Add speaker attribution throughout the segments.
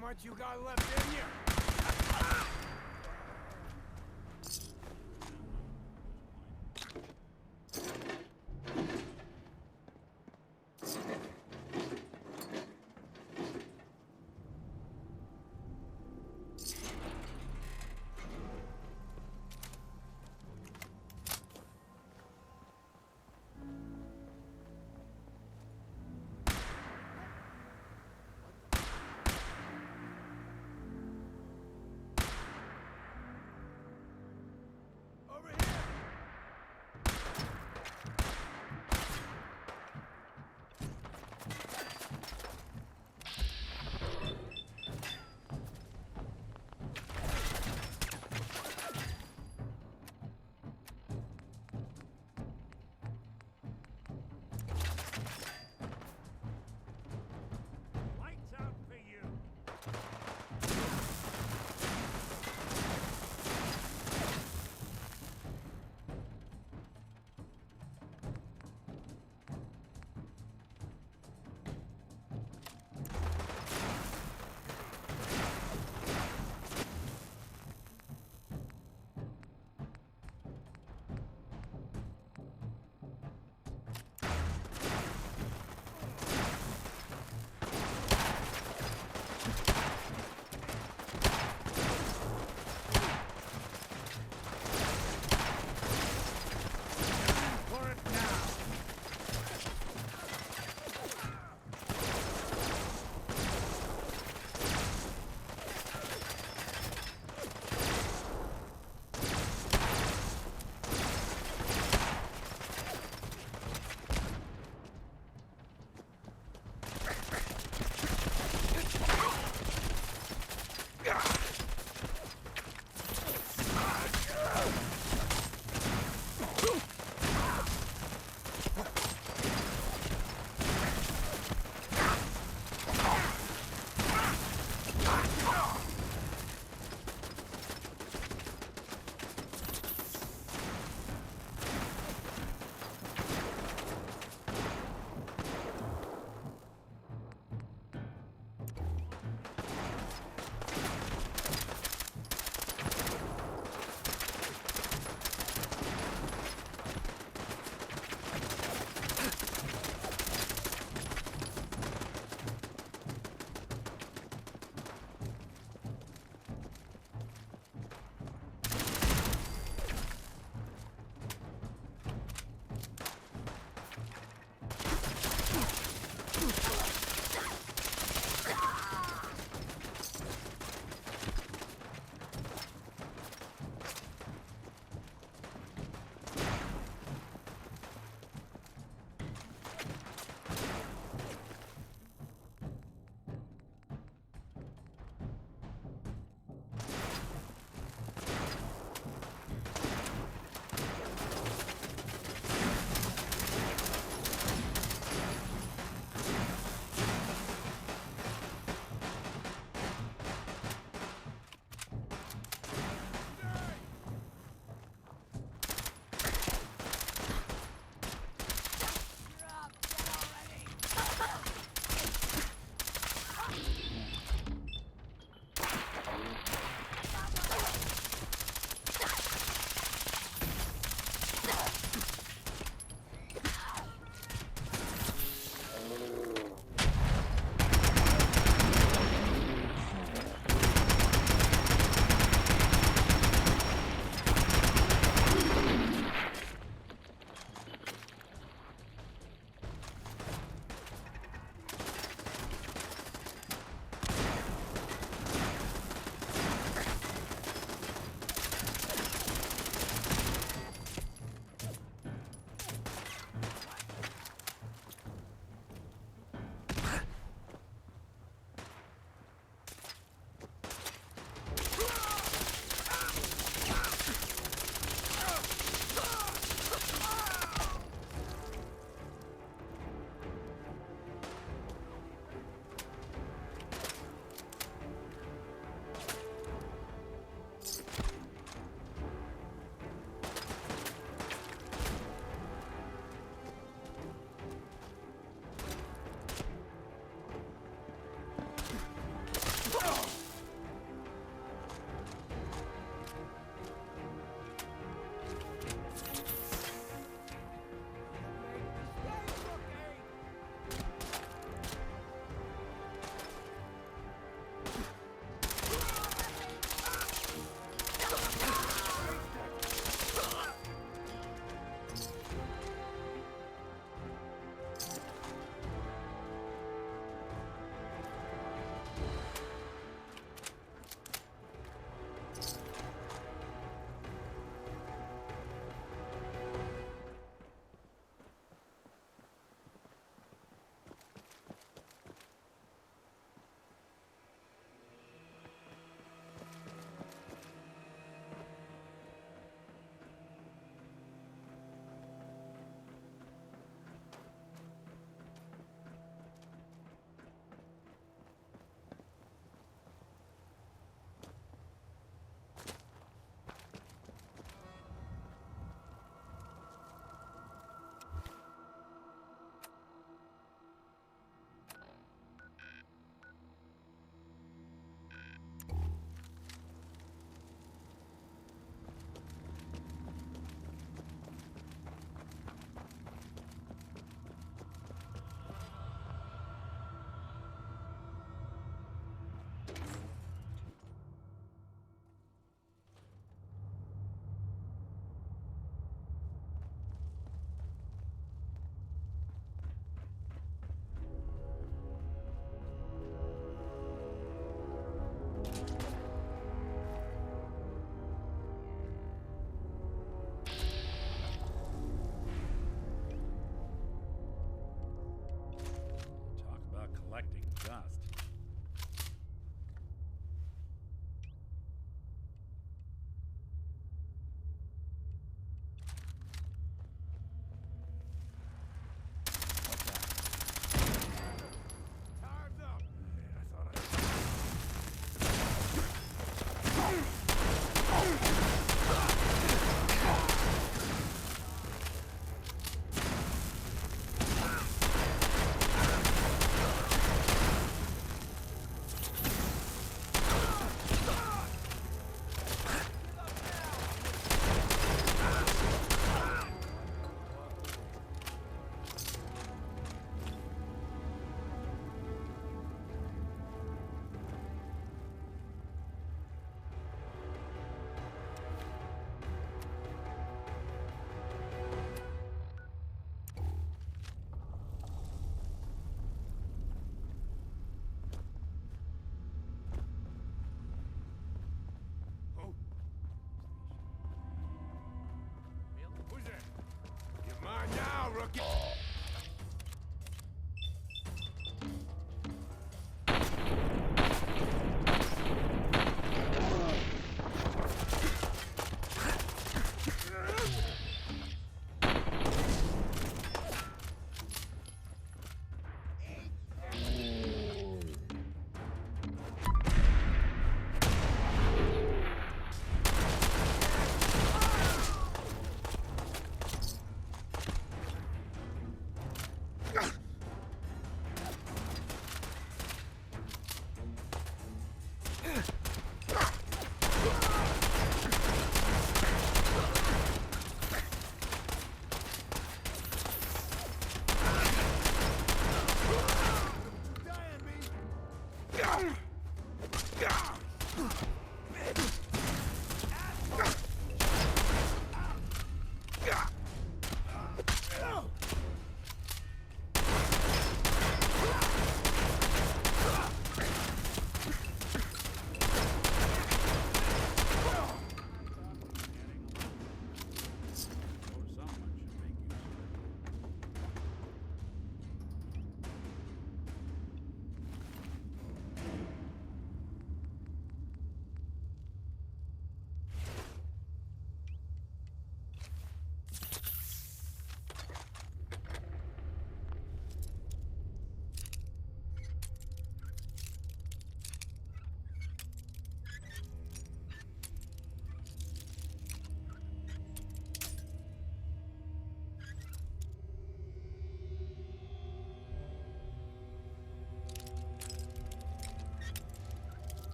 Speaker 1: much you got left in you?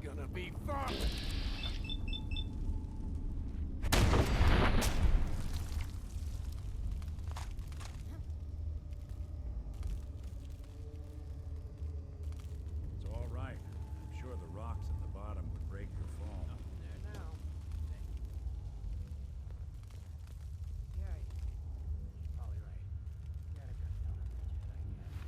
Speaker 1: Gonna be fun!
Speaker 2: It's all right. I'm sure the rocks at the bottom would break your fall.
Speaker 1: Nothing there now.
Speaker 3: Yeah, you're probably right. You gotta cut down on the jet, I guess.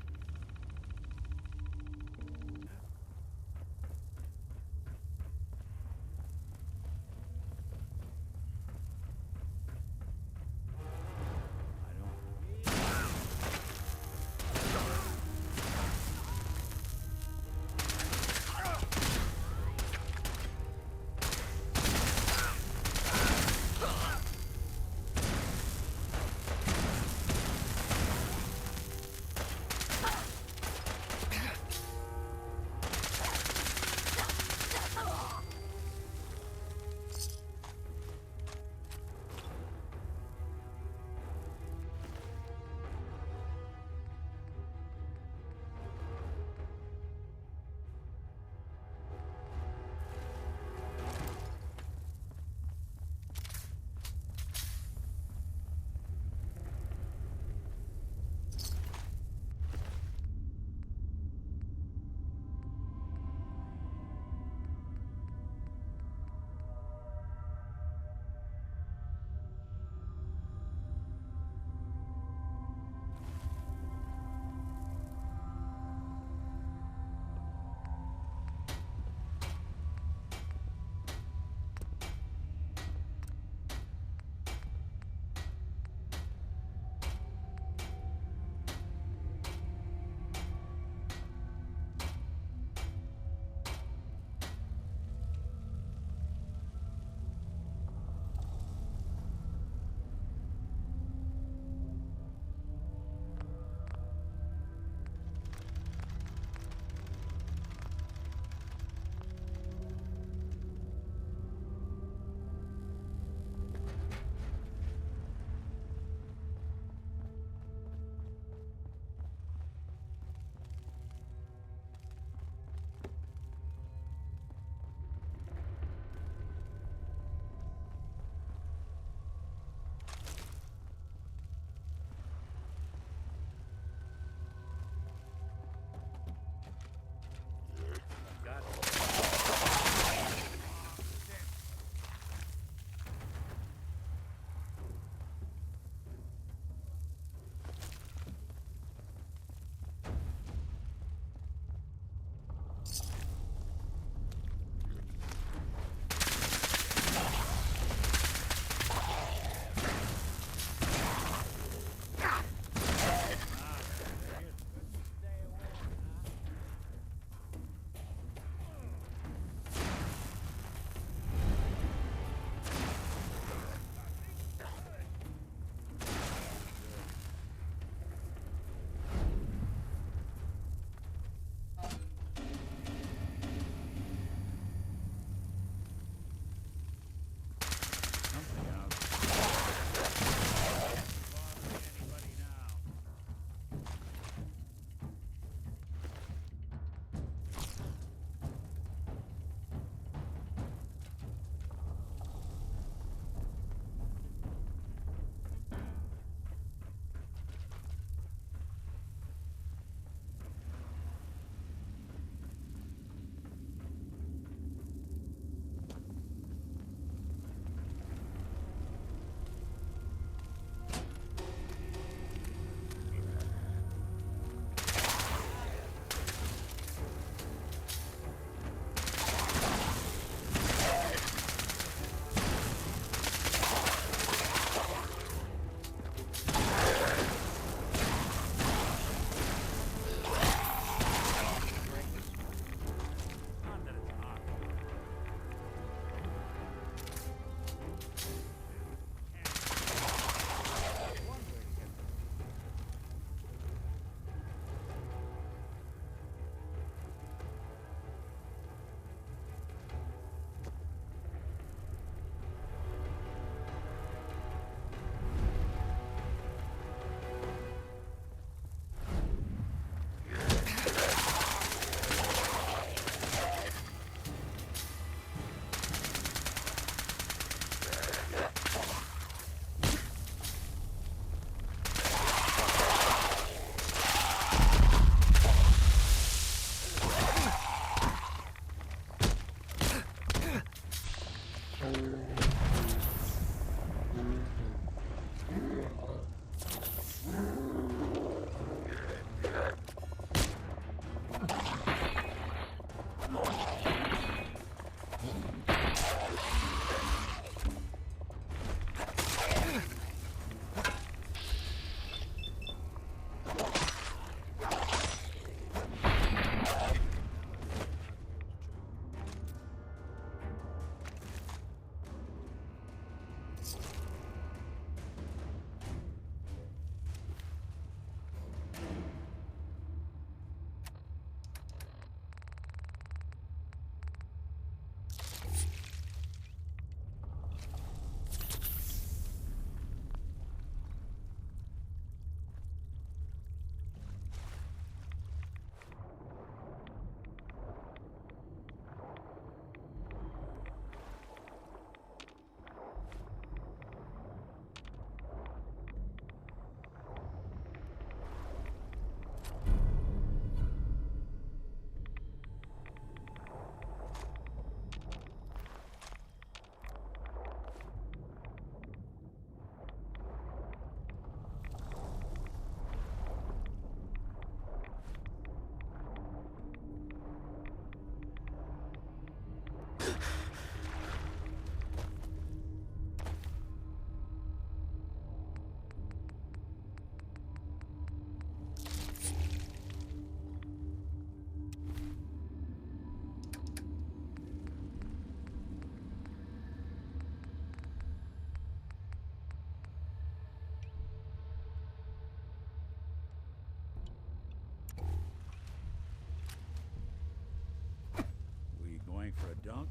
Speaker 2: Dunk?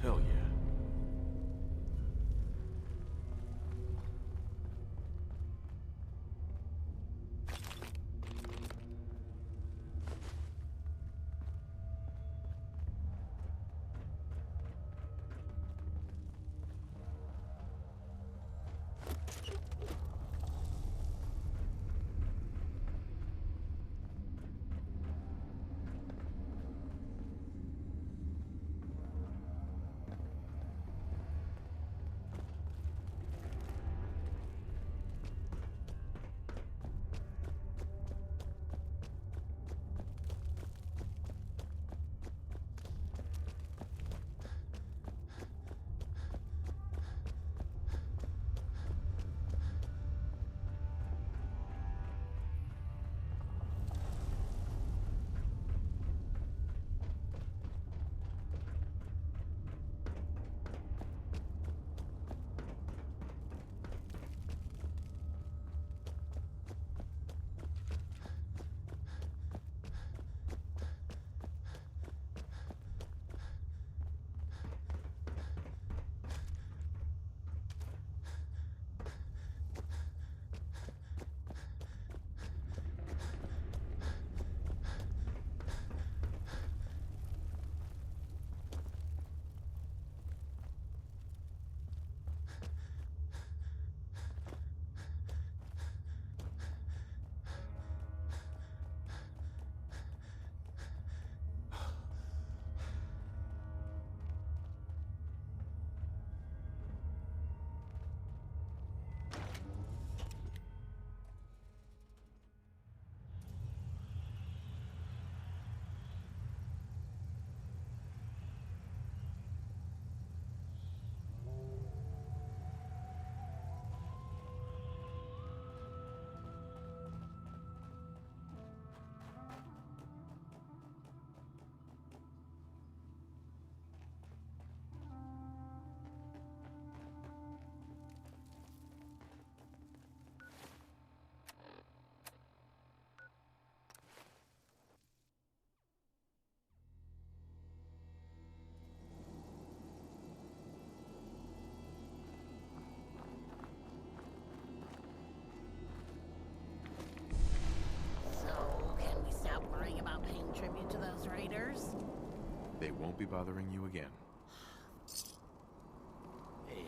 Speaker 4: Hell yeah.
Speaker 5: So, can we stop worrying about paying tribute to those raiders?
Speaker 4: They won't be bothering you again.
Speaker 5: Hey,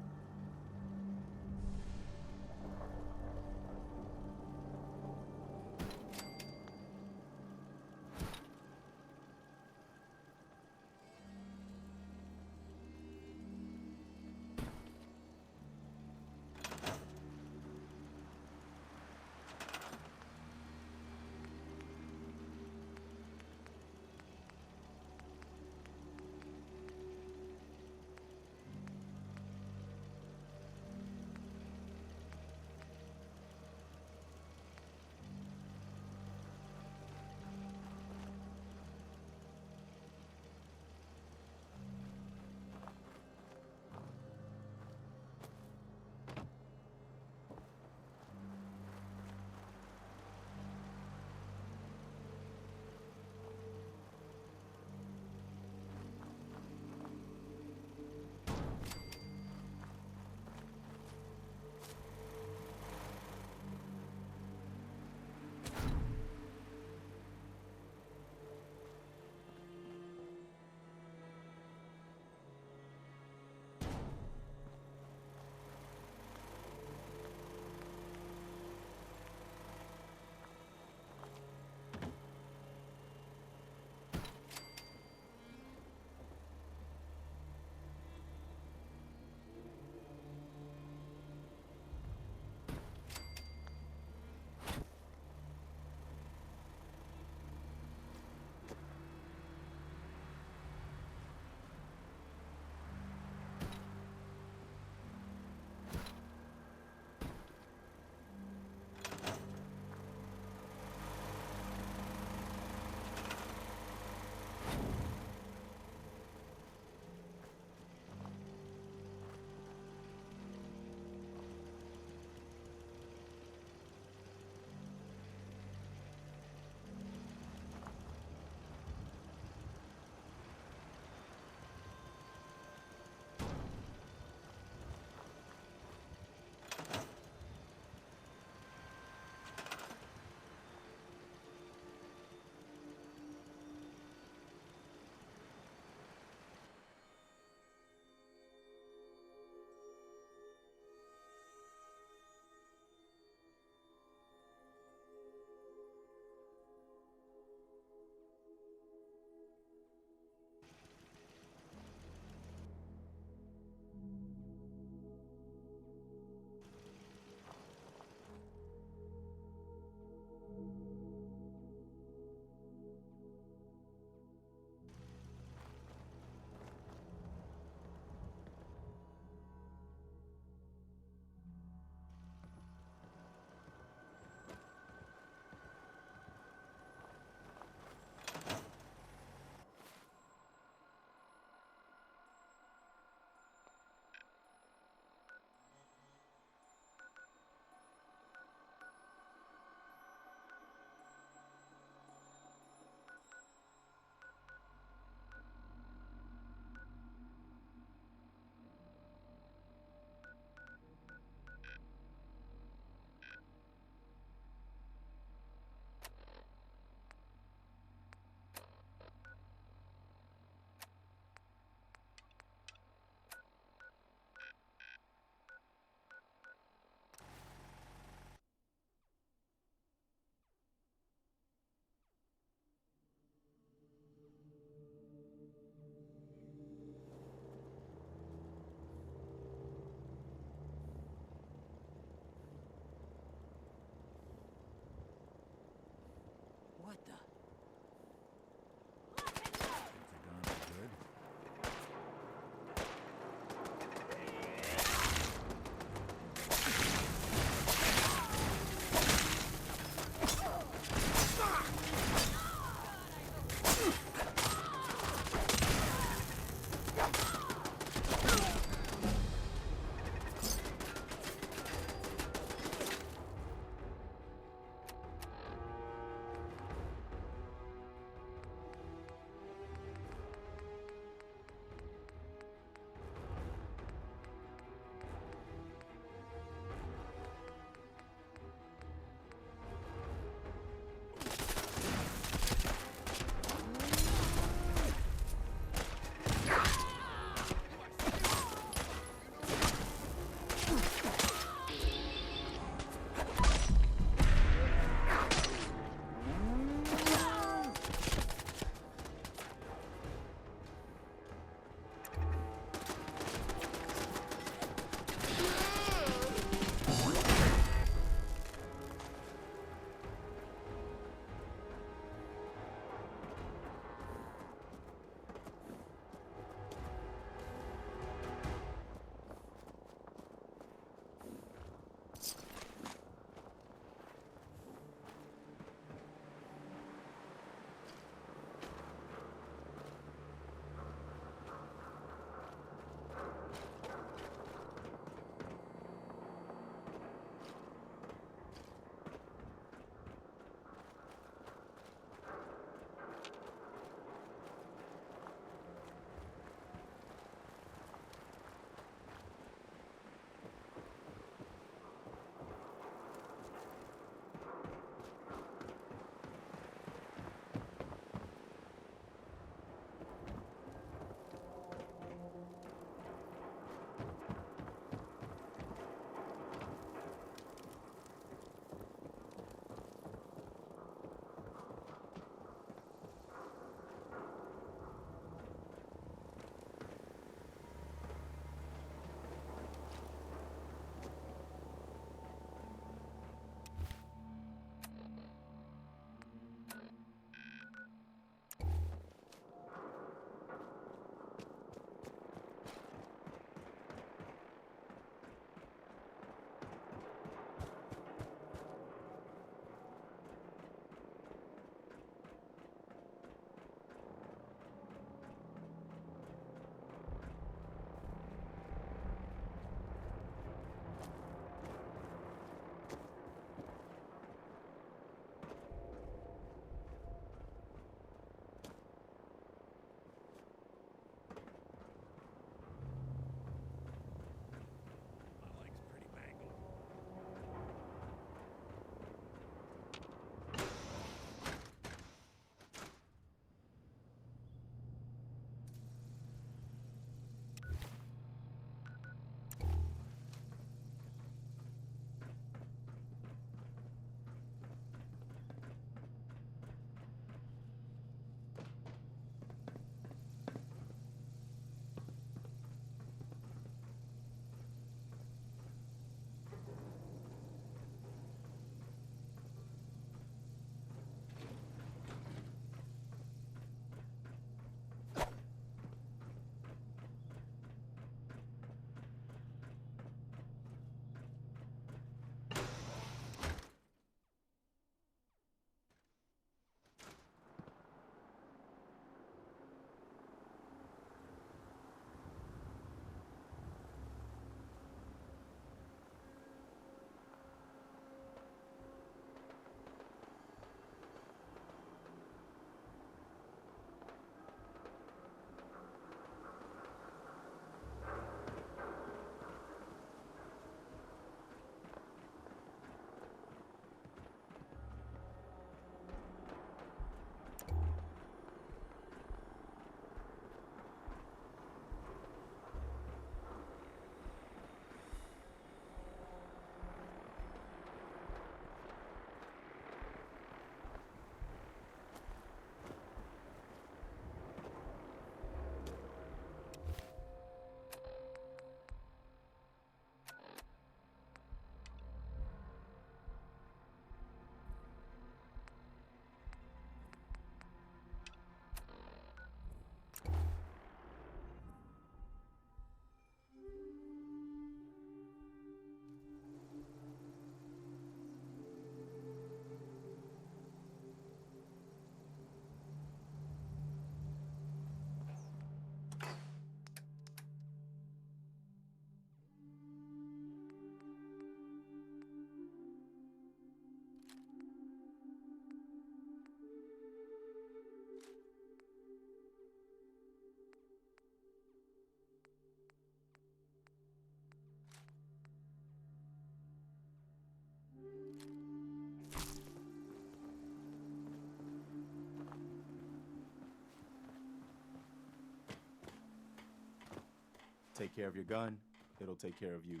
Speaker 6: take care of your gun, it'll take care of you.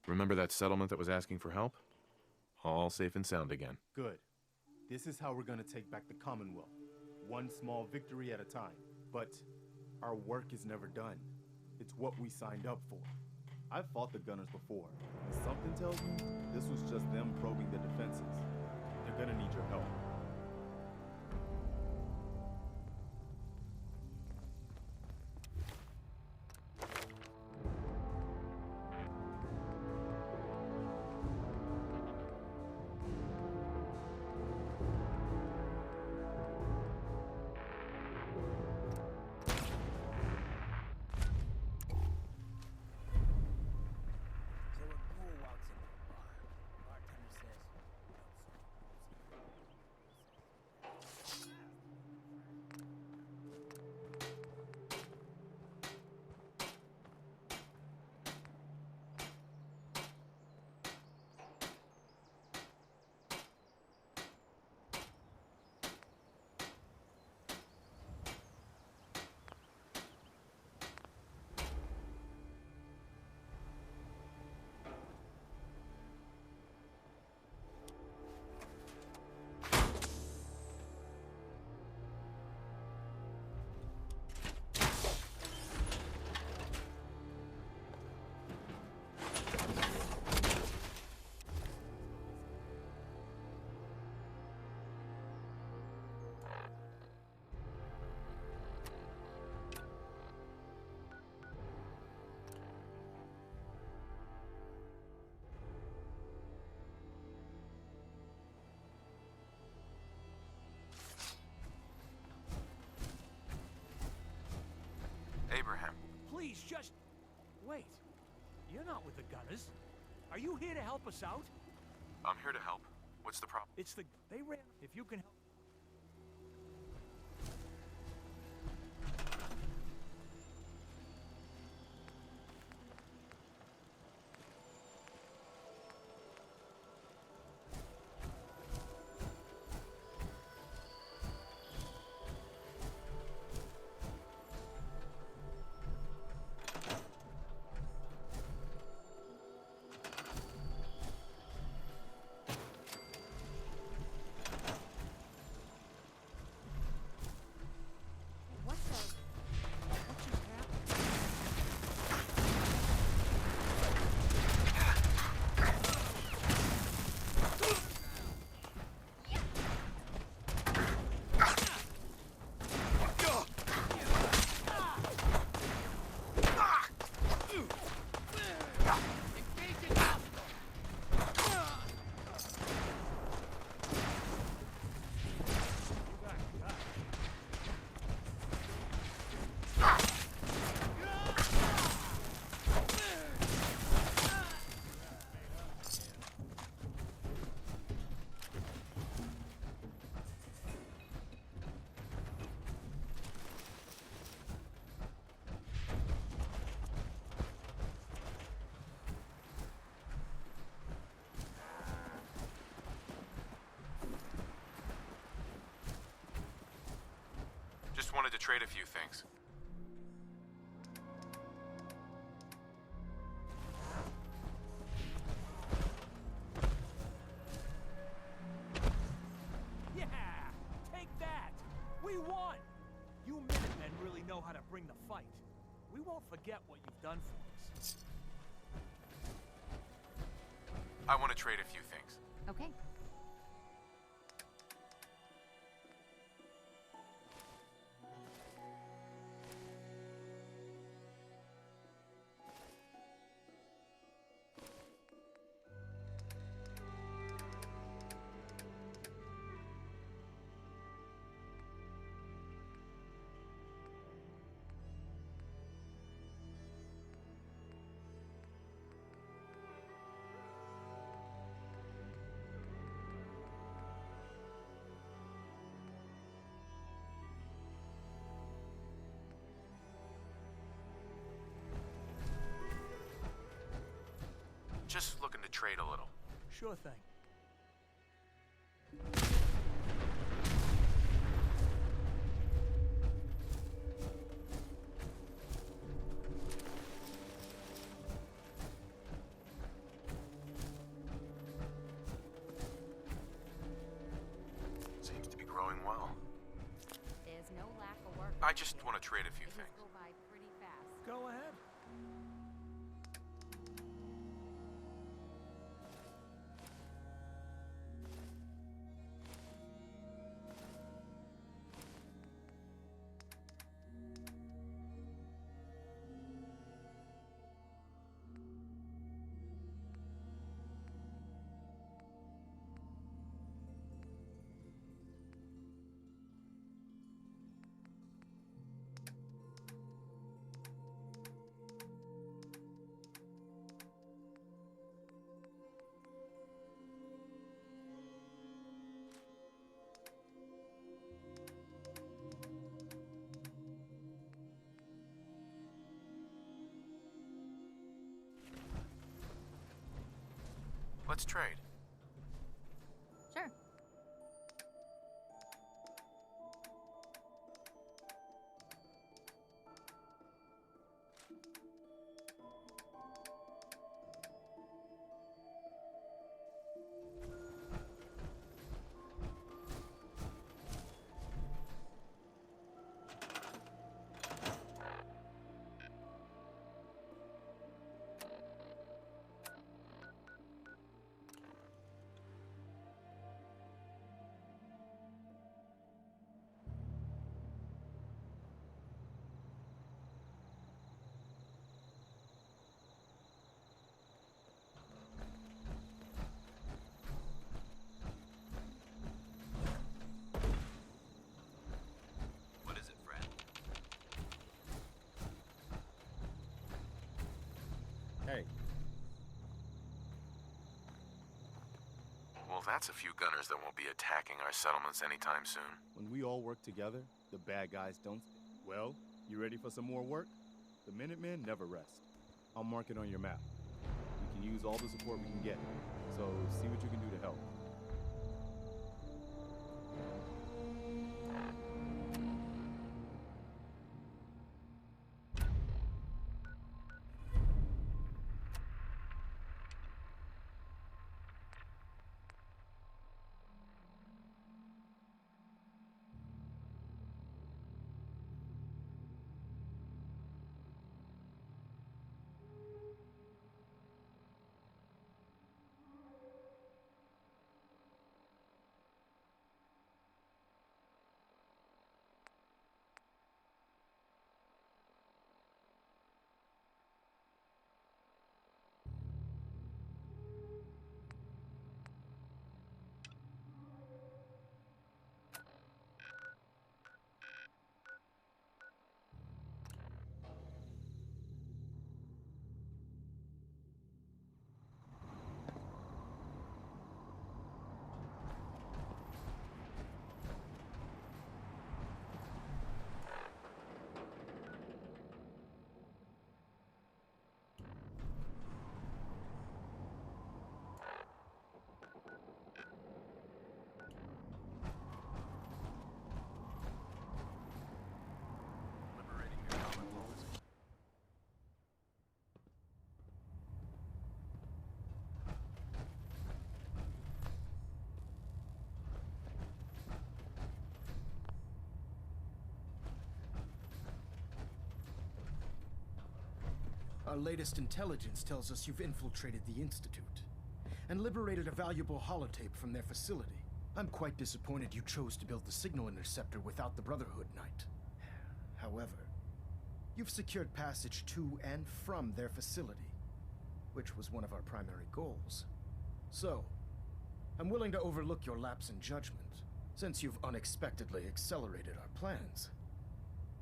Speaker 4: Remember that settlement that was asking for help? All safe and sound again.
Speaker 6: Good. This is how we're gonna take back the Commonwealth. One small victory at a time. But our work is never done. It's what we signed up for. I've fought the Gunners before, and something tells me this was just them probing the defenses. They're gonna need your help.
Speaker 3: So a ghoul walks into the bar. Bartender says,
Speaker 4: Abraham.
Speaker 1: Please, just... Wait. You're not with the Gunners. Are you here to help us out?
Speaker 4: I'm here to help. What's the problem?
Speaker 1: It's the... They ran... If you can help... What the... What just happened?
Speaker 4: Just wanted to trade a few things.
Speaker 1: Yeah! Take that! We won! You Minutemen really know how to bring the fight. We won't forget what you've done for us.
Speaker 4: I want to trade a few things.
Speaker 7: Okay.
Speaker 4: Just looking to trade a little.
Speaker 1: Sure thing.
Speaker 4: just want to trade a few
Speaker 7: Days
Speaker 4: things.
Speaker 7: go by pretty fast.
Speaker 1: Go ahead.
Speaker 4: Let's trade.
Speaker 8: Sure.
Speaker 4: What is it, friend?
Speaker 6: Hey,
Speaker 4: Well, that's a few gunners that won't be attacking our settlements anytime soon.
Speaker 6: when we all work together, the bad guys don't. Well, you ready for some more work? The Minutemen never rest. I'll mark it on your map. We can use all the support we can get, so see what you can do to help.
Speaker 4: Liberating the Commonwealth is
Speaker 9: Our latest intelligence tells us you've infiltrated the Institute and liberated a valuable holotape from their facility. I'm quite disappointed you chose to build the signal interceptor without the Brotherhood Knight. However, you've secured passage to and from their facility, which was one of our primary goals. So, I'm willing to overlook your lapse in judgment, since you've unexpectedly accelerated our plans.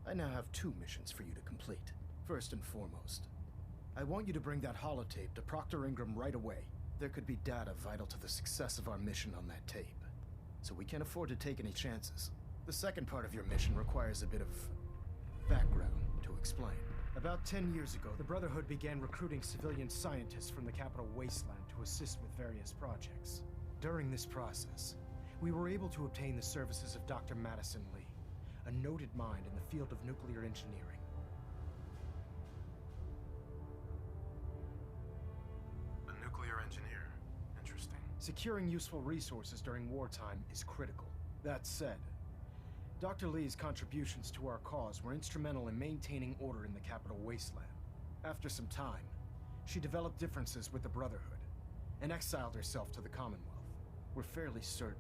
Speaker 9: I now have 2 missions for you to complete. First and foremost, I want you to bring that holotape to Proctor Ingram right away. There could be data vital to the success of our mission on that tape, so we can't afford to take any chances. The second part of your mission requires a bit of background to explain. About 10 years ago, the Brotherhood began recruiting civilian scientists from the capital Wasteland to assist with various projects. During this process, we were able to obtain the services of Dr. Madison Lee, a noted mind in the field of nuclear engineering.
Speaker 4: a nuclear engineer. Interesting.
Speaker 9: Securing useful resources during wartime is critical. That said, Dr. Lee's contributions to our cause were instrumental in maintaining order in the capital wasteland. After some time, she developed differences with the Brotherhood and exiled herself to the Commonwealth. We're fairly certain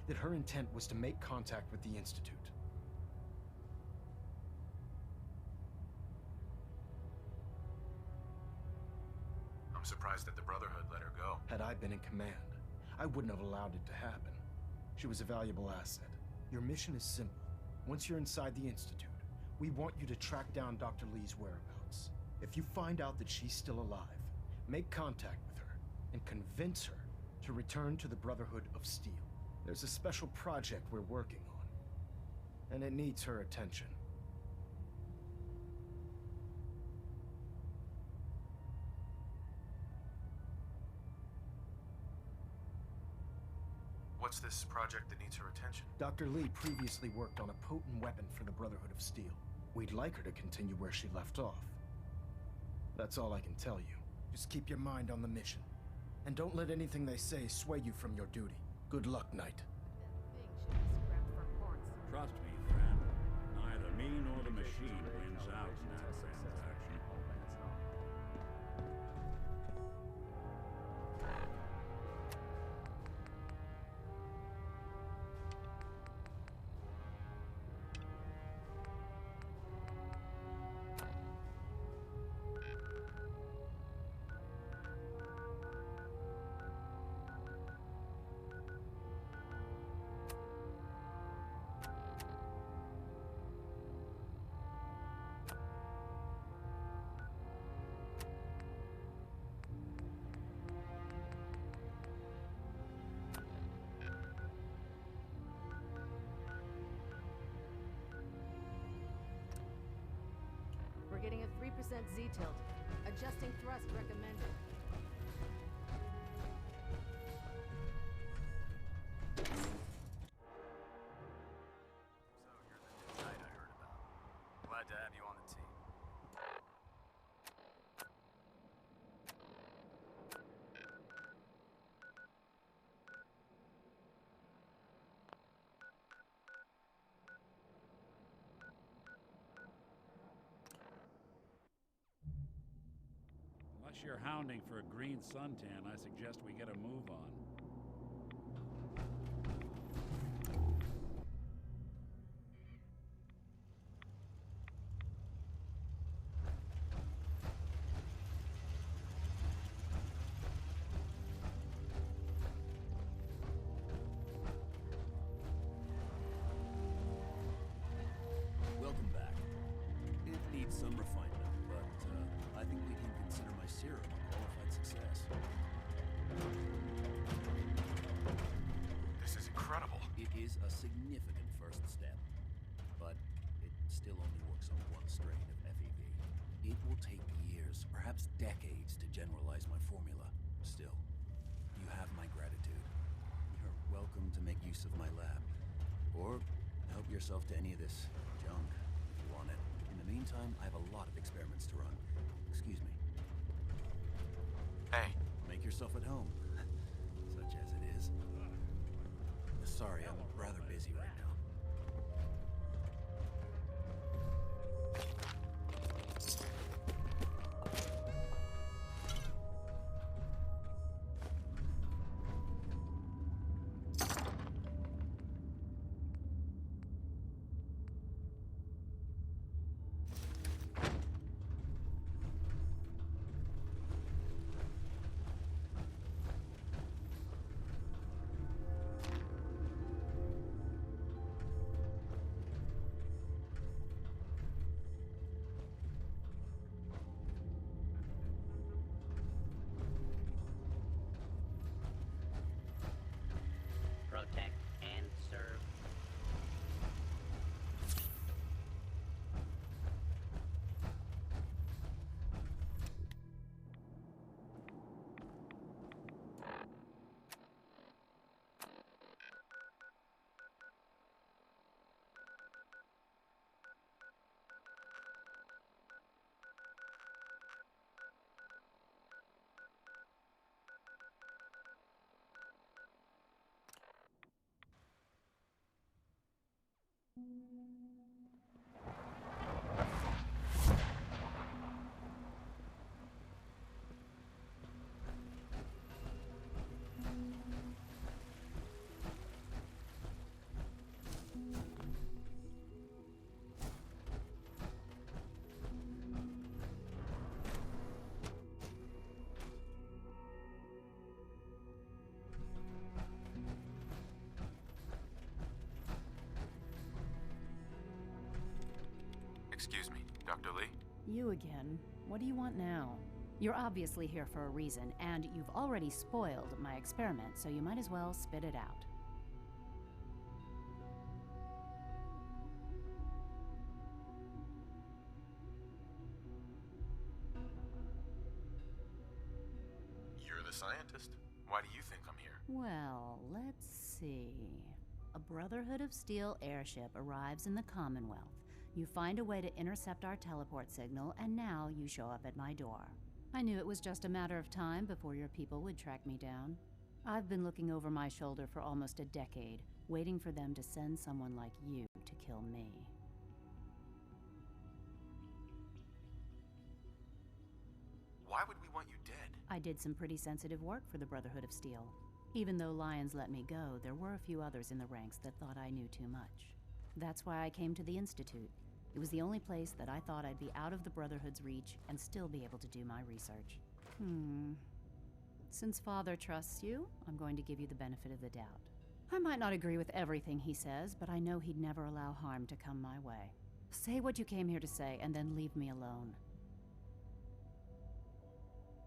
Speaker 9: that her intent was to make contact with the Institute.
Speaker 4: I'm surprised that the Brotherhood let her go.
Speaker 9: Had I been in command, I wouldn't have allowed it to happen. She was a valuable asset. Your mission is simple. Once you're inside the Institute, we want you to track down Dr. Lee's whereabouts. If you find out that she's still alive, make contact with her and convince her to return to the Brotherhood of Steel. There's a special project we're working on, and it needs her attention.
Speaker 4: What's this project that needs her attention?
Speaker 9: Dr. Lee previously worked on a potent weapon for the Brotherhood of Steel. We'd like her to continue where she left off. That's all I can tell you. Just keep your mind on the mission. And don't let anything they say sway you from your duty. Good luck, Knight.
Speaker 2: Trust me, friend. Neither me nor the machine wins out in that transaction.
Speaker 7: We're getting a 3% Z-tilt. Adjusting thrust recommended.
Speaker 10: So you're the new knight I heard about. Glad to have you on the team.
Speaker 2: Unless you're hounding for a green suntan, I suggest we get a move on.
Speaker 10: Welcome back. It needs some refinement, but I think we can consider my serum a qualified success.
Speaker 4: This is incredible.
Speaker 10: It is a significant first step, but it still only works on one strain of FEV. It will take years, perhaps decades, to generalize my formula. Still, you have my gratitude. You're welcome to make use of my lab, or help yourself to any of this junk if you want it. In the meantime, I have a lot of experiments to run. Excuse me.
Speaker 4: Hey.
Speaker 10: Make yourself at home, such as it is. Sorry, I'm rather busy right now.
Speaker 4: Excuse me, Dr. Lee?
Speaker 11: You again. What do you want now? You're obviously here for a reason, and you've already spoiled my experiment, so you might as well spit it out.
Speaker 4: You're the scientist. Why do you think I'm here?
Speaker 11: Well, let's see. A Brotherhood of Steel airship arrives in the Commonwealth. You find a way to intercept our teleport signal, and now you show up at my door. I knew it was just a matter of time before your people would track me down. I've been looking over my shoulder for almost a decade, waiting for them to send someone like you to kill me.
Speaker 4: Why would we want you dead?
Speaker 11: I did some pretty sensitive work for the Brotherhood of Steel. Even though Lyons let me go, there were a few others in the ranks that thought I knew too much. That's why I came to the Institute. It was the only place that I thought I'd be out of the Brotherhood's reach and still be able to do my research. Since Father trusts you, I'm going to give you the benefit of the doubt. I might not agree with everything he says, but I know he'd never allow harm to come my way. Say what you came here to say, and then leave me alone.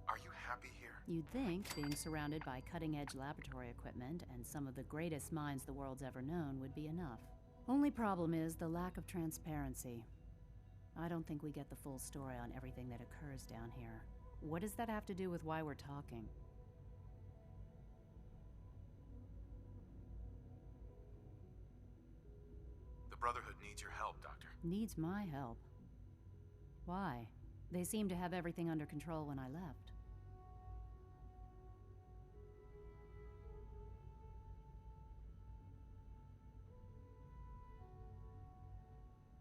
Speaker 4: Are you happy here?
Speaker 11: You'd think being surrounded by cutting-edge laboratory equipment and some of the greatest minds the world's ever known would be enough. Only problem is the lack of transparency. I don't think we get the full story on everything that occurs down here. What does that have to do with why we're talking?
Speaker 4: The Brotherhood needs your help, Doctor.
Speaker 11: Needs my help. Why? They seemed to have everything under control when I left.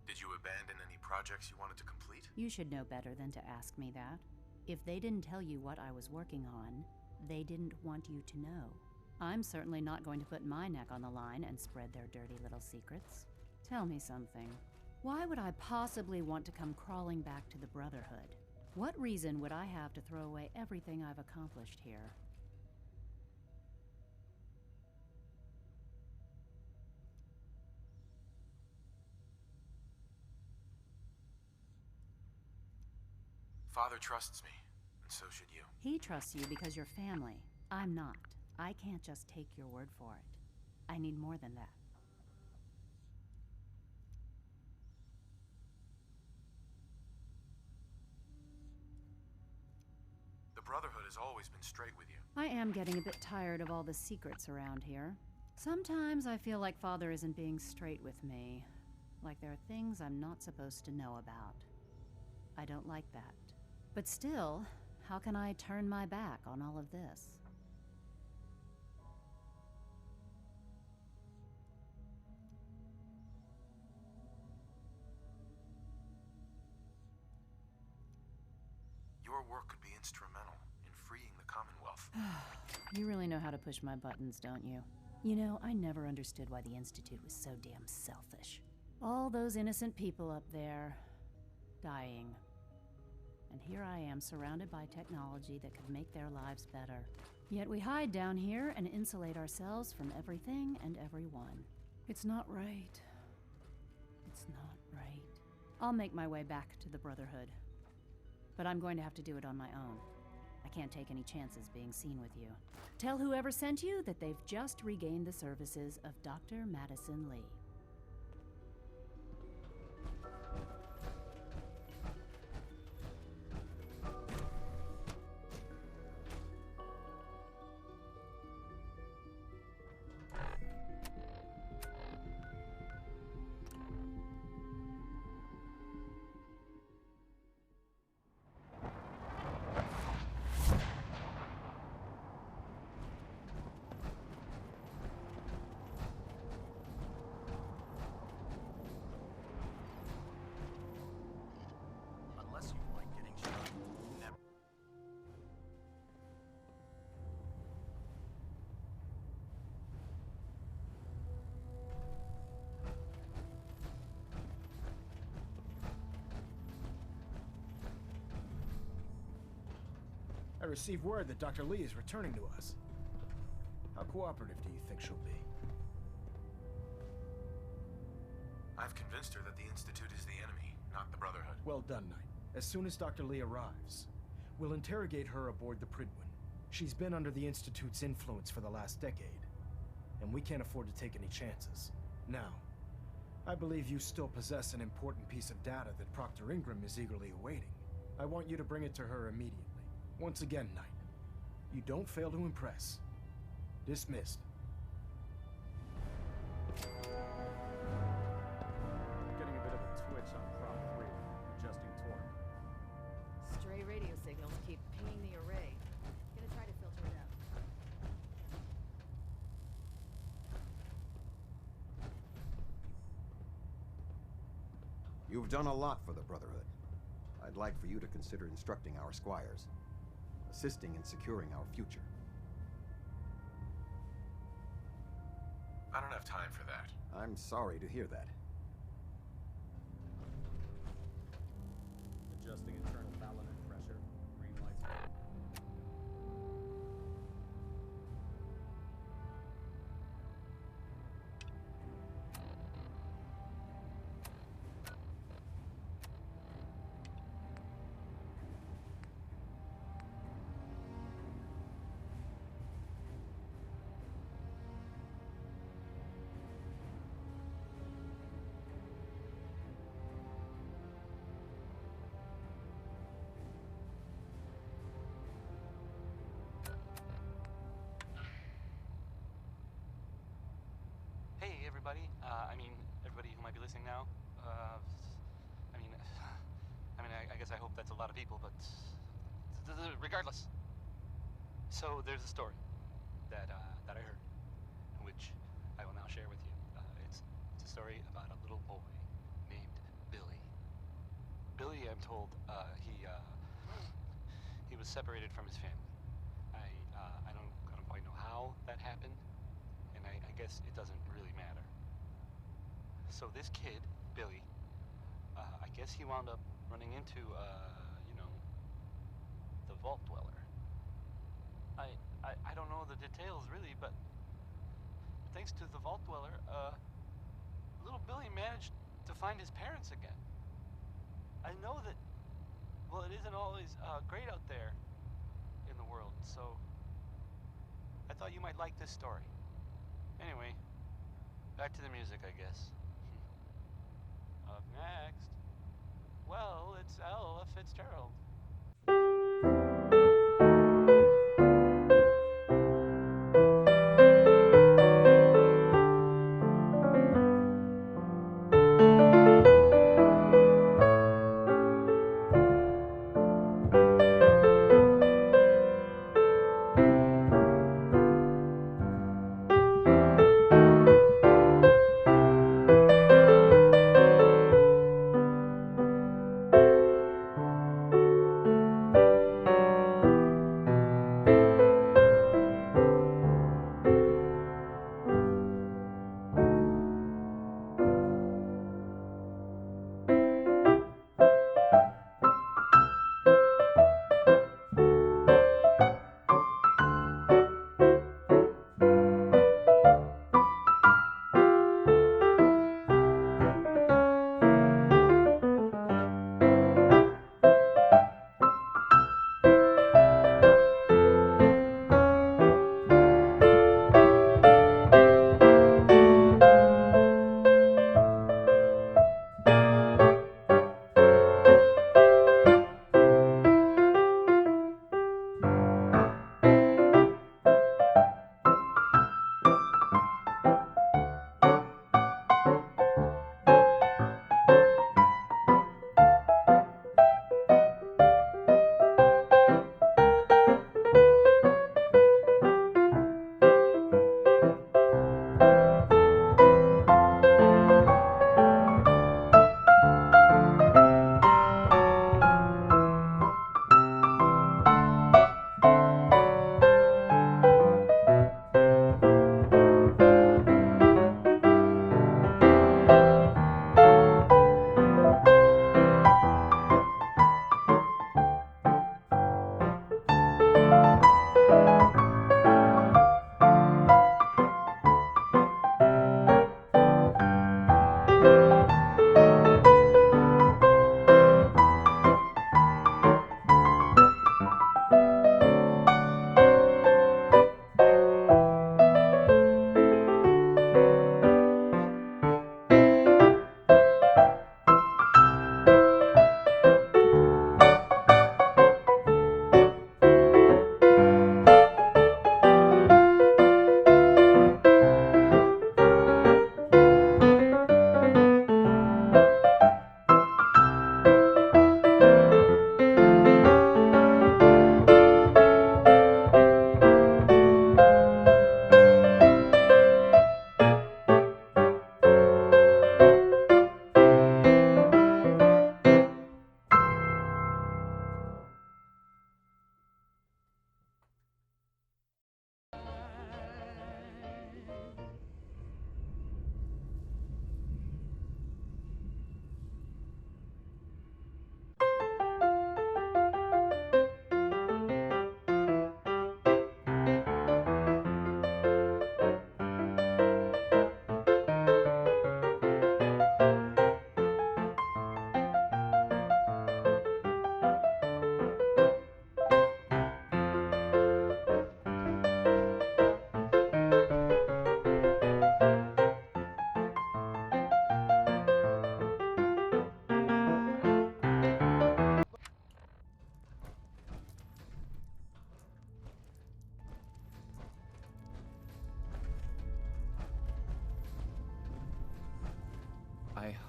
Speaker 4: Did you abandon any projects you wanted to complete?
Speaker 11: You should know better than to ask me that. If they didn't tell you what I was working on, they didn't want you to know. I'm certainly not going to put my neck on the line and spread their dirty little secrets. Tell me something. Why would I possibly want to come crawling back to the Brotherhood? What reason would I have to throw away everything I've accomplished here?
Speaker 4: Father trusts me, and so should you.
Speaker 11: He trusts you because you're family. I'm not. I can't just take your word for it. I need more than that.
Speaker 4: The Brotherhood has always been straight with you.
Speaker 11: I am getting a bit tired of all the secrets around here. Sometimes I feel like Father isn't being straight with me. Like there are things I'm not supposed to know about. I don't like that. But still, how can I turn my back on all of this?
Speaker 4: Your work could be instrumental in freeing the Commonwealth.
Speaker 11: You really know how to push my buttons, don't you? You know, I never understood why the Institute was so damn selfish. All those innocent people up there, dying. And here I am, surrounded by technology that could make their lives better. Yet we hide down here and insulate ourselves from everything and everyone. It's not right. It's not right. I'll make my way back to the Brotherhood. But I'm going to have to do it on my own. I can't take any chances being seen with you. Tell whoever sent you that they've just regained the services of Dr. Madison Lee.
Speaker 10: Unless you like getting shot, never.
Speaker 9: I received word that Dr. Lee is returning to us. How cooperative do you think she'll be?
Speaker 4: I've convinced her that the Institute is the enemy, not the Brotherhood.
Speaker 9: Well done, Knight. As soon as Dr. Lee arrives, we'll interrogate her aboard the Prydwen. She's been under the Institute's influence for the last decade, and we can't afford to take any chances. Now, I believe you still possess an important piece of data that Proctor Ingram is eagerly awaiting. I want you to bring it to her immediately. Once again, Knight, you don't fail to impress. Dismissed.
Speaker 3: Getting a bit of a twitch on prop 3, adjusting torque.
Speaker 7: Stray radio signals keep pinging the array. Gonna try to filter it out.
Speaker 12: You've done a lot for the Brotherhood. I'd like for you to consider instructing our squires, assisting in securing our future.
Speaker 4: I don't have time for that.
Speaker 12: I'm sorry to hear that.
Speaker 3: Adjusting internal Balanin pressure. Green lights on.
Speaker 13: Hey, everybody. Everybody who might be listening now. I guess I hope that's a lot of people, but regardless. So there's a story that I heard, which I will now share with you. It's a story about a little boy named Billy. Billy, I'm told, he was separated from his family. I don't quite know how that happened. And I guess it doesn't really matter. So this kid, Billy, I guess he wound up running into, the Vault Dweller. I don't know the details really, but thanks to the Vault Dweller, little Billy managed to find his parents again. I know that, well, it isn't always great out there in the world, so I thought you might like this story. Anyway, back to the music, I guess. Up next, well, it's Ella Fitzgerald.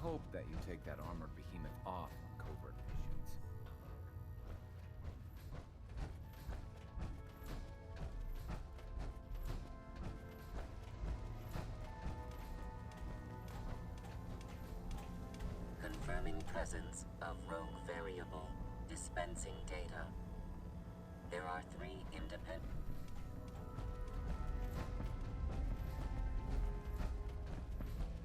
Speaker 14: hope that you take that armored behemoth off covert missions.
Speaker 15: Confirming presence of rogue variable. Dispensing data. There are 3 independent...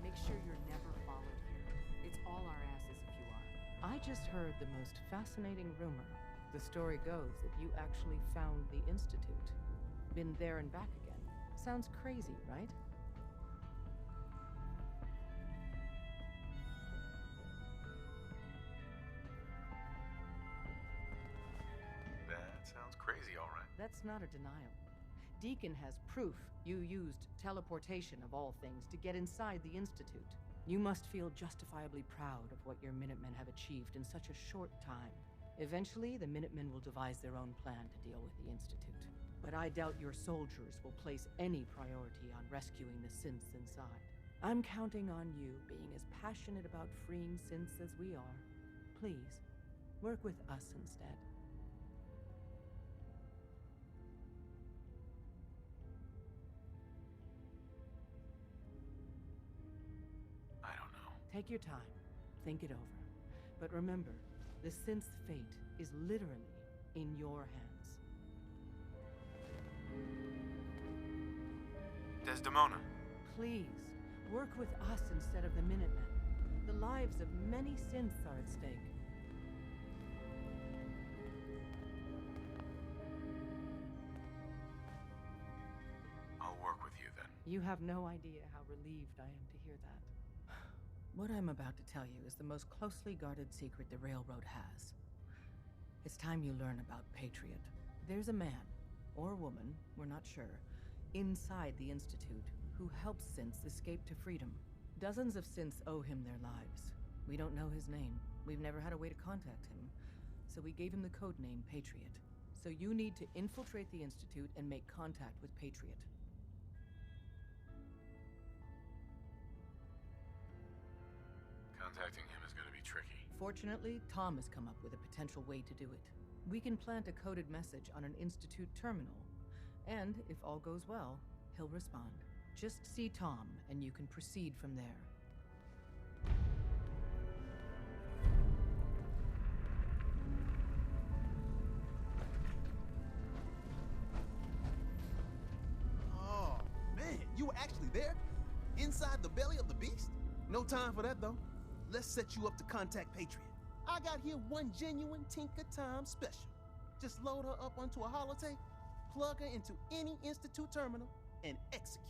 Speaker 16: Make sure you're never followed here. It's all our asses if you are. I just heard the most fascinating rumor. The story goes that you actually found the Institute. Been there and back again. Sounds crazy, right?
Speaker 4: That sounds crazy, all right.
Speaker 16: That's not a denial. Deacon has proof you used teleportation of all things to get inside the Institute. You must feel justifiably proud of what your Minutemen have achieved in such a short time. Eventually, the Minutemen will devise their own plan to deal with the Institute. But I doubt your soldiers will place any priority on rescuing the synths inside. I'm counting on you being as passionate about freeing synths as we are. Please, work with us instead. Take your time. Think it over. But remember, the synth's fate is literally in your hands.
Speaker 4: Desdemona.
Speaker 16: Please, work with us instead of the Minutemen. The lives of many synths are at stake.
Speaker 4: I'll work with you then.
Speaker 16: You have no idea how relieved I am to hear that. What I'm about to tell you is the most closely guarded secret the Railroad has. It's time you learn about Patriot. There's a man, or woman, we're not sure, inside the Institute who helps synths escape to freedom. Dozens of synths owe him their lives. We don't know his name. We've never had a way to contact him. So we gave him the codename Patriot. So you need to infiltrate the Institute and make contact with Patriot.
Speaker 4: Contacting him is going to be tricky.
Speaker 16: Fortunately, Tom has come up with a potential way to do it. We can plant a coded message on an Institute terminal, and if all goes well, he'll respond. Just see Tom, and you can proceed from there.
Speaker 17: Oh, man, you were actually there? Inside the belly of the beast? No time for that, though. Let's set you up to contact Patriot. I got here one genuine Tinker Time special. Just load her up onto a holotape, plug her into any Institute terminal, and execute.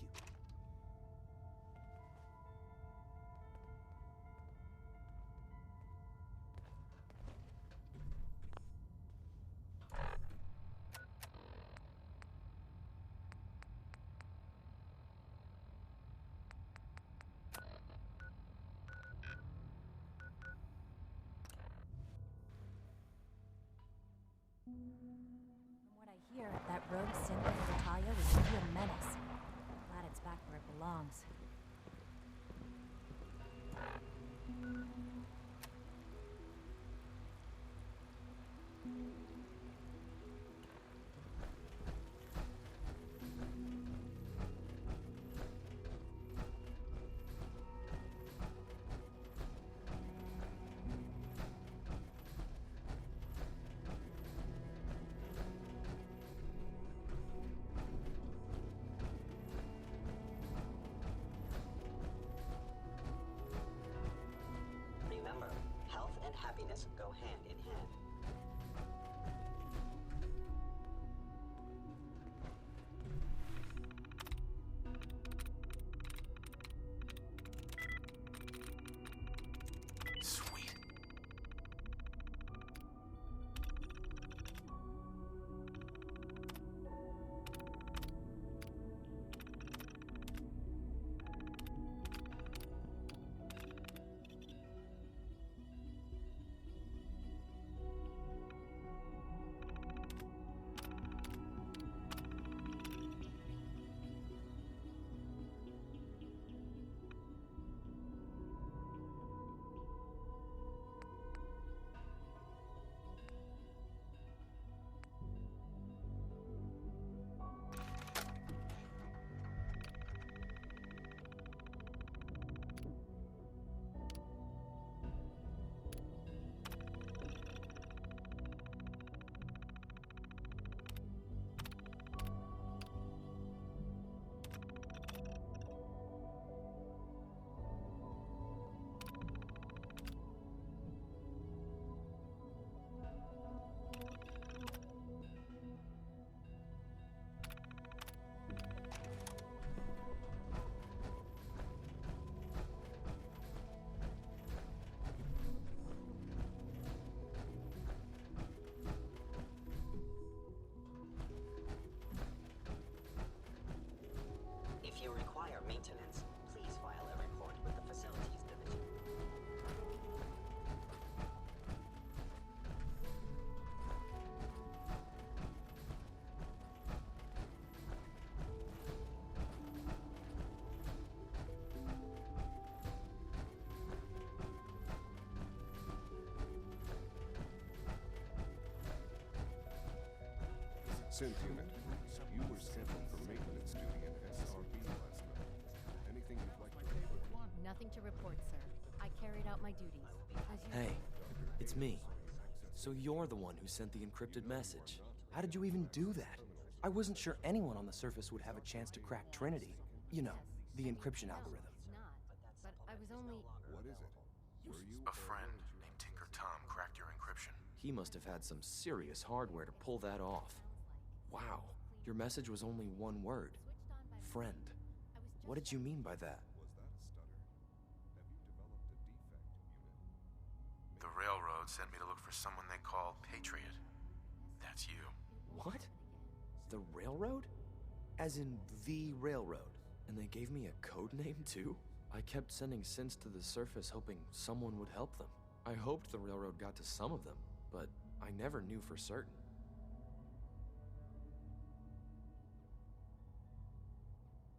Speaker 8: From what I hear, that rogue synth of Natalia was really a menace. Glad it's back where it belongs.
Speaker 15: Remember, health and happiness go hand in hand.
Speaker 4: Sweet.
Speaker 18: Synth unit, you were scheduled for maintenance duty in SRB last night. Anything you'd like to report?
Speaker 7: Nothing to report, sir. I carried out my duties. As you
Speaker 19: Hey, it's me. So you're the one who sent the encrypted message. How did you even do that? I wasn't sure anyone on the surface would have a chance to crack Trinity. You know, the encryption algorithm.
Speaker 7: not, but I was only...
Speaker 18: What is it? Were you
Speaker 4: A friend named Tinker Tom cracked your encryption.
Speaker 19: He must have had some serious hardware to pull that off. Wow, your message was only one word. Friend. What did you mean by that?
Speaker 4: The railroad sent me to look for someone they call Patriot. That's you.
Speaker 19: What? The railroad? As in the railroad? And they gave me a code name too? I kept sending synths to the surface hoping someone would help them. I hoped the railroad got to some of them, but I never knew for certain.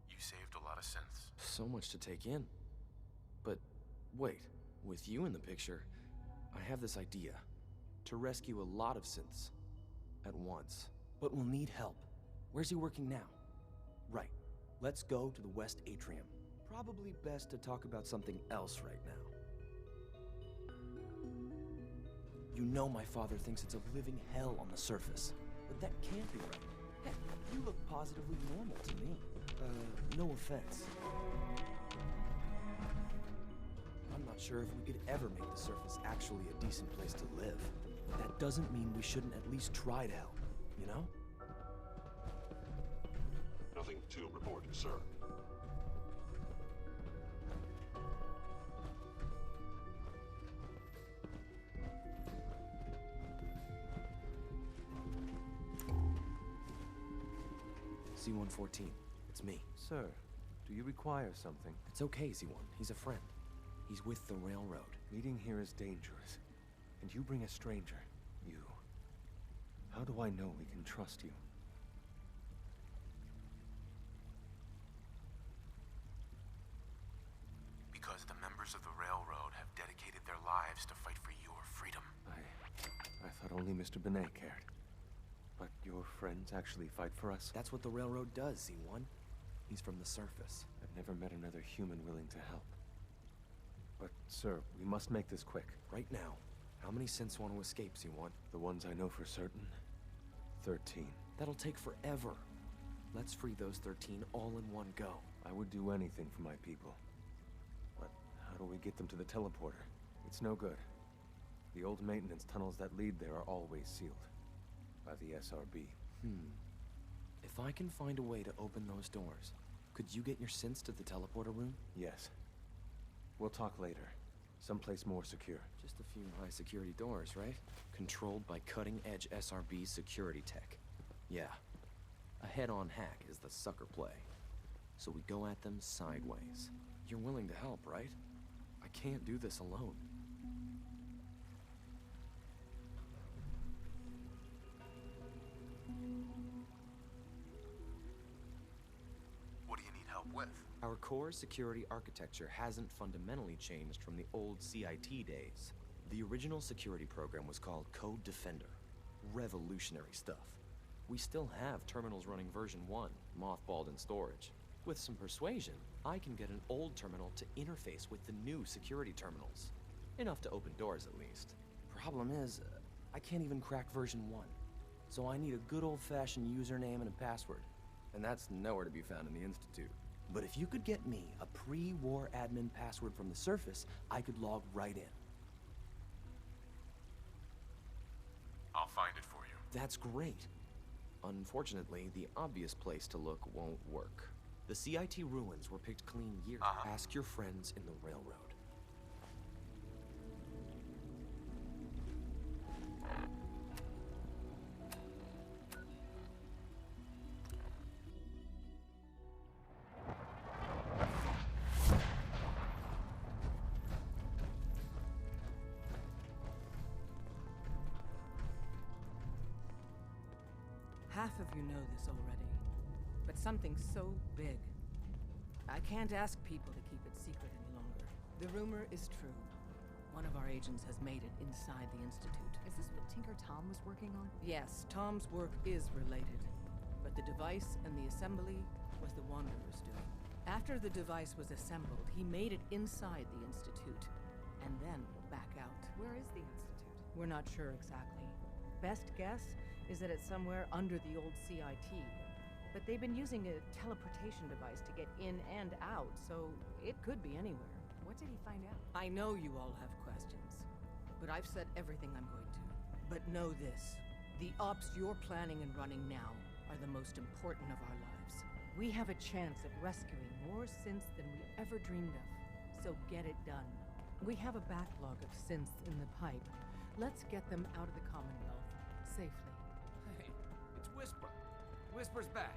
Speaker 4: You saved a lot of synths.
Speaker 19: So much to take in. But wait, with you in the picture, I have this idea. To rescue a lot of synths at once. But we'll need help. Where's he working now? Right. Let's go to the West Atrium. Probably best to talk about something else right now. You know my father thinks it's a living hell on the surface. But that can't be right. Heck, you look positively normal to me. No offense. I'm not sure if we could ever make the surface actually a decent place to live. That doesn't mean we shouldn't at least try to help, you know?
Speaker 18: Nothing to report, sir.
Speaker 19: C-114, it's me.
Speaker 20: Sir, do you require something?
Speaker 19: It's okay, Z1. He's a friend. He's with the railroad.
Speaker 20: Meeting here is dangerous. And you bring a stranger. You. How do I know we can trust you?
Speaker 4: Because the members of the railroad have dedicated their lives to fight for your freedom.
Speaker 20: I thought only Mr. Benet cared. But your friends actually fight for us?
Speaker 19: That's what the railroad does, Z1. He's from the surface.
Speaker 20: I've never met another human willing to help. But, sir, we must make this quick.
Speaker 19: Right now, how many synths want to escape, Z1?
Speaker 20: The ones I know for certain, 13.
Speaker 19: That'll take forever. Let's free those 13 all in one go.
Speaker 20: I would do anything for my people. But how do we get them to the teleporter? It's no good. The old maintenance tunnels that lead there are always sealed. By the SRB.
Speaker 19: If I can find a way to open those doors, could you get your synths to the teleporter room?
Speaker 20: Yes. We'll talk later. Someplace more secure.
Speaker 19: Just a few high security doors, right? Controlled by cutting-edge SRB security tech. Yeah. A head-on hack is the sucker play. So we go at them sideways. You're willing to help, right? I can't do this alone.
Speaker 4: What do you need help with?
Speaker 19: Our core security architecture hasn't fundamentally changed from the old CIT days. The original security program was called Code Defender. Revolutionary stuff. We still have terminals running version 1, mothballed in storage. With some persuasion, I can get an old terminal to interface with the new security terminals. Enough to open doors, at least. Problem is, I can't even crack version 1. So I need a good old-fashioned username and a password. And that's nowhere to be found in the Institute. But if you could get me a pre-war admin password from the surface, I could log right in.
Speaker 4: I'll find it for you.
Speaker 19: That's great. Unfortunately, the obvious place to look won't work. The CIT ruins were picked clean years. Ask your friends in the railroad.
Speaker 16: Half of you know this already, but something so big, I can't ask people to keep it secret any longer. The rumor is true. One of our agents has made it inside the Institute.
Speaker 7: Is this what Tinker Tom was working on?
Speaker 16: Yes, Tom's work is related. But the device and the assembly was the Wanderer's doing. After the device was assembled, he made it inside the Institute, and then back out.
Speaker 7: Where is the Institute?
Speaker 16: We're not sure exactly. Best guess is that it's somewhere under the old CIT. But they've been using a teleportation device to get in and out, so it could be anywhere.
Speaker 7: What did he find out?
Speaker 16: I know you all have questions, but I've said everything I'm going to. But know this, the ops you're planning and running now are the most important of our lives. We have a chance at rescuing more synths than we ever dreamed of, so get it done. We have a backlog of synths in the pipe. Let's get them out of the Commonwealth safely.
Speaker 14: Hey, it's Whisper. Whisper's back.